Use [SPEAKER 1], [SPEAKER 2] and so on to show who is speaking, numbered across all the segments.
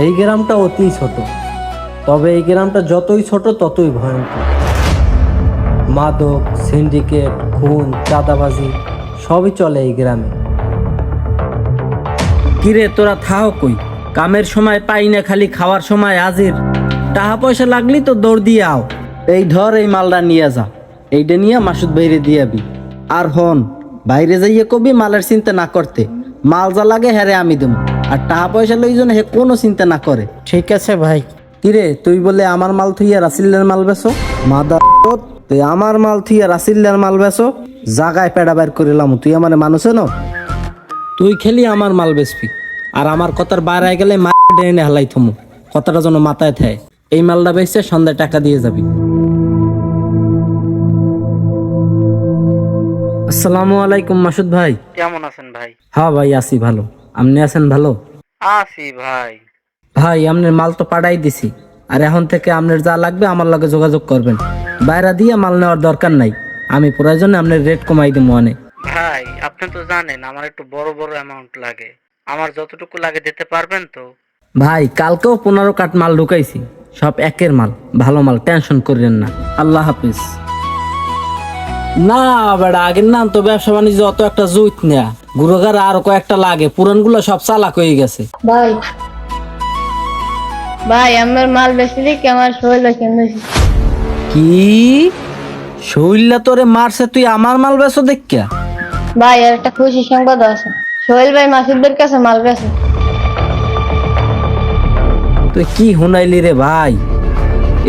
[SPEAKER 1] এই গ্রামটা অতি ছোট, তবে এই গ্রামটা যতই ছোট ততই ভয়ঙ্কর। মাদক, সিন্ডিকেট, খুন, চাঁদাবাজি সবই চলে এই গ্রামে। কিরে তোরা থাও কই? কামের সময় পাই না, খালি খাওয়ার সময় হাজির। টাকা পয়সা লাগলি তো দৌড় দিয়ে আও। এই ধর, এই মালটা নিয়ে যা, এইটা নিয়ে মাসুদ ভাইরে দিয়াবি। আর হন, বাইরে যাইয়ে কবি মালের চিন্তা না করতে, মাল যা লাগে হ্যারে আমি দেব। আর টাকা পয়সা লইজন হে কোনো চিন্তা না করে।
[SPEAKER 2] ঠিক আছে ভাই।
[SPEAKER 1] কিরে তুই বলে আমার মাল থুইয়া রাসিল্লার মাল বেচো? মাদা তুই আমার মাল থুইয়া রাসিল্লার মাল বেচো? জাগায় পেড়া বাইর করিলাম, তুই আমার মানুষ ন? তুই খেলি আমার মাল বেচবি, আর আমার কথার বাইরে গেলে ডেনে হালাই থমু, কথাটা যেন মাথায় থাকে। এই মালটা বেচে সন্ধ্যায় টাকা দিয়ে যাবি। আসসালামু আলাইকুম মাসুদ ভাই।
[SPEAKER 2] কেমন আছেন ভাই?
[SPEAKER 1] হ্যাঁ ভাই আছি ভালো, আপনি আছেন ভালো?
[SPEAKER 2] আছি ভাই।
[SPEAKER 1] ভাই আপনার মাল তো পাঠাই দিছি, আর এখন থেকে আপনার যা লাগবে আমার লগে যোগাযোগ করবেন। বাইরে দিয়ে মাল নেওয়ার দরকার নাই, আমি প্রয়োজনে আপনার রেট কমাই দিব অনেক।
[SPEAKER 2] ভাই আপনি তো জানেন আমার একটু বড় বড় অ্যামাউন্ট লাগে, আমার যতটুকু লাগে দিতে পারবেন তো?
[SPEAKER 1] ভাই কালকেও 15 কাঠ মাল ঢুকাইছি, সব একের মাল, ভালো মাল, টেনশন করেন না। আল্লাহ হাফিজ। না বেড়া, আগের নাম তো ব্যবসা বাণিজ্য অত একটা জুইত না, গুরুগার আরো কয়েকটা লাগে, পুরানগুলো সব চালাক হয়ে গেছে।
[SPEAKER 3] ভাই ভাই আমার মাল বেশি দিকে আমার শরীর কেন্দ্র।
[SPEAKER 1] কি শৈলা তোরে মারছে, তুই আমার মাল বেচো দেখিয়া?
[SPEAKER 3] ভাই আর একটা খুশি সংবাদ আছে, সোহেল ভাই মাসুদের কাছে মাল বেছে।
[SPEAKER 1] তুই কি হুনাইলি রে ভাই?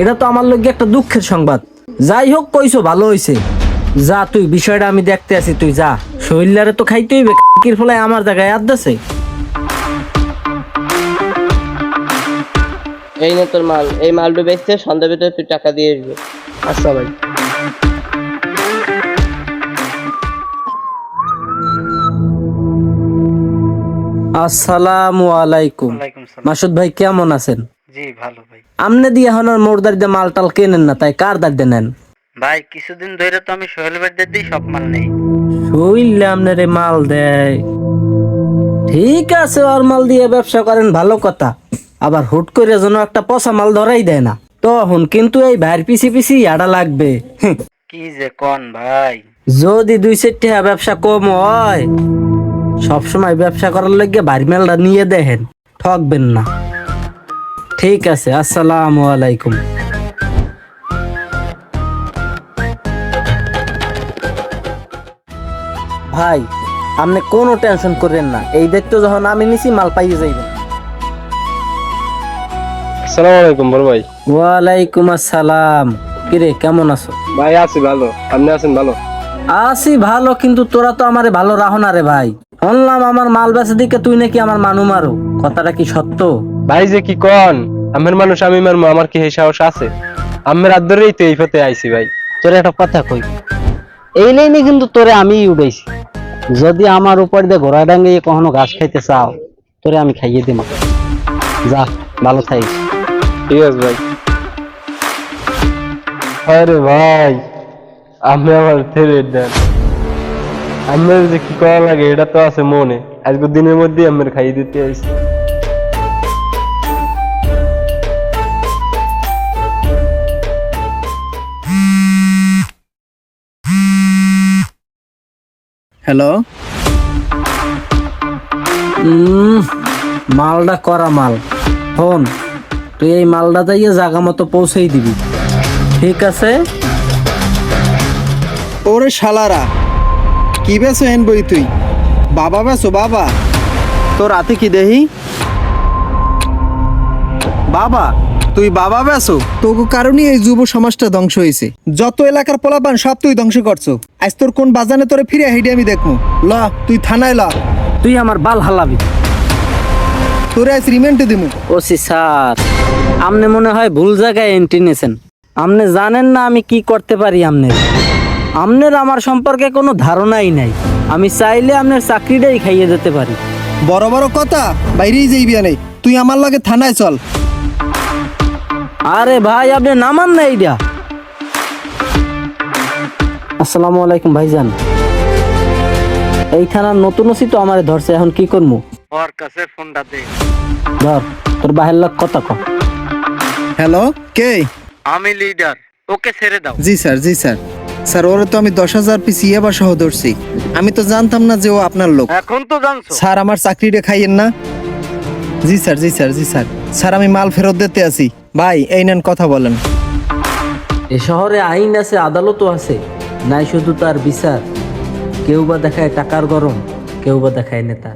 [SPEAKER 1] এটা তো আমার লগে একটা দুঃখের সংবাদ। যাই হোক, কইছো ভালো হইছে। যা, তুই বিষয়টা আমি দেখতে আছি, তুই যা। শৈলারে তো খাইতে হইবে, কির ফলায় আমার জায়গায় আদাছে।
[SPEAKER 4] এই নে তোর মাল, এই মালটা বেচতে সন্ধ্যা ভিতরে তুই টাকা দিয়ে আসবি। আচ্ছা ভাই।
[SPEAKER 1] আসসালামু আলাইকুম।
[SPEAKER 2] ওয়ালাইকুম সালাম।
[SPEAKER 1] মাসুদ ভাই কেমন আছেন?
[SPEAKER 2] জি ভালো ভাই।
[SPEAKER 1] আমনে দিয়ে এখন আর মোর দাঁড়িয়ে মাল টাল কেনেন না, তাই কার দাঁড়িয়ে নেন?
[SPEAKER 2] ভাই কিছুদিন ধরে তো আমি সোহেল ভাইদের দিই সব মাল নেই।
[SPEAKER 1] শৈলে আপনারে মাল দেয়, ঠিক আছে, ওর মাল দিয়ে ব্যবসা করেন, ভালো কথা। আবার হুট করে যেন একটা পচা মাল ধরাই দেয় না, তখন কিন্তু এই ভাইয়ের পিছি পিছি আড়া লাগবে।
[SPEAKER 2] কি যে কোন ভাই?
[SPEAKER 1] যদি 2-4 টাকা ব্যবসা কম হয়, সবসময় ব্যবসা করার লাগে ভারী মেলটা নিয়ে দেখেন, ঠকবেন না। ঠিক আছে, আসসালামু আলাইকুম। ভাই আপনি কোনো টেনশন করেন না, এই দায়িত্ব যখন আমি নিছি, মাল পাইয়ে যাইবেন।
[SPEAKER 4] আসসালামু আলাইকুম বড় ভাই।
[SPEAKER 1] ওয়ালাইকুম আসসালাম। কিরে কেমন আছো?
[SPEAKER 4] ভাই আছি ভালো, আপনি আছেন ভালো?
[SPEAKER 1] আছি ভালো, কিন্তু তোরা তো আমারে ভালো রাখো না রে ভাই। শুনলাম আমার মাল বেচা দিকে তুই নাকি আমার মানু মারো, কথাটা কি সত্য?
[SPEAKER 4] ভাই যে কি কন, আমের মানুষ আমি মারমু, আমার কি এই সাহস আছে? আমের আদরেই তো এই পথে আইছি ভাই।
[SPEAKER 5] তোরে একটা কথা কই, এই লাইনে কিন্তু তোরে আমি উড়াইছি। যদি আমার উপর দিয়ে ঘোড়া ডাঙ্গিয়ে কখনো ঘাস খাইতে চাও, তোরে আমি খাইয়ে দিব। যা, ভালো থাকিস।
[SPEAKER 4] ঠিক আছে ভাই। আরে ভাই, আপনি আমার ছেড়ে দেন, আমার যে কি করা লাগে এটা তো আছে মনে। আজকে দিনের মধ্যে আমার খাইয়ে দিতে আইছি।
[SPEAKER 2] হ্যালো।
[SPEAKER 1] মালটা করা মাল। হন, তুই এই মালটা যাইয়ে জায়গা মতো পৌঁছেই দিবি, ঠিক আছে?
[SPEAKER 6] ওরে শালারা, কি বেছো হেন বই? তুই বাবা বেছো? বাবা তোর রাতে কি দেহি? বাবা তুই বাবা বেছো? তোকে কারণে এই যুব সমাজটা ধ্বংস হয়েছে। যত এলাকার পোলাপান সব তুই ধ্বংস করছো। আজ তোর কোন বাজানে তোরে ফিরে হেঁটে আমি দেখবো। ল তুই থানায় ল,
[SPEAKER 1] তুই আমার বাল হালাবি।
[SPEAKER 6] তোরে আজ রিমান্ডে দিমু।
[SPEAKER 1] ওসি স্যার, আপনি মনে হয় ভুল জায়গায় এন্ট্রি নিয়েছেন। আপনি জানেন না আমি কি করতে পারি। আপনার আমার সম্পর্কে কোনো ধারণাই নাই। আমি চাইলে আপনার চাকরিটাই খাইয়ে দিতে পারি।
[SPEAKER 6] বড় বড় কথা বাইরেই যাইবি নেই, তুই আমার লাগে থানায় চল।
[SPEAKER 1] আরে ভাই আপনি নামান না এইটা। আসসালামু আলাইকুম ভাইজান। এই থানার নতুন ওসি তো আমারে ধরছে, এখন কি করবো?
[SPEAKER 2] ওর কাছে ফোনটা দে।
[SPEAKER 5] ধর তোর বাহের লোক কথা কম।
[SPEAKER 6] হ্যালো, কে?
[SPEAKER 2] আমি লিডার, ওকে ছেড়ে দাও।
[SPEAKER 6] জি স্যার, জি স্যার। স্যার ওরে তো আমি 10,000 পিস ইয়াবা সহ ধরছি। আমি তো জানতাম না যে ও আপনার লোক।
[SPEAKER 2] এখন তো জানছো।
[SPEAKER 6] স্যার আমার চাকরিটা খাইয়েন না। জি স্যার, জি স্যার, জি স্যার। স্যার আমি মাল ফেরত দিতে আছি। ভাই এই নেন, কথা বলেন।
[SPEAKER 1] এ শহরে আইন আছে, আদালতও আছে, নাই শুধু তার বিচার। কেউ বা দেখায় টাকার গরম, কেউ বা দেখায় নেতা।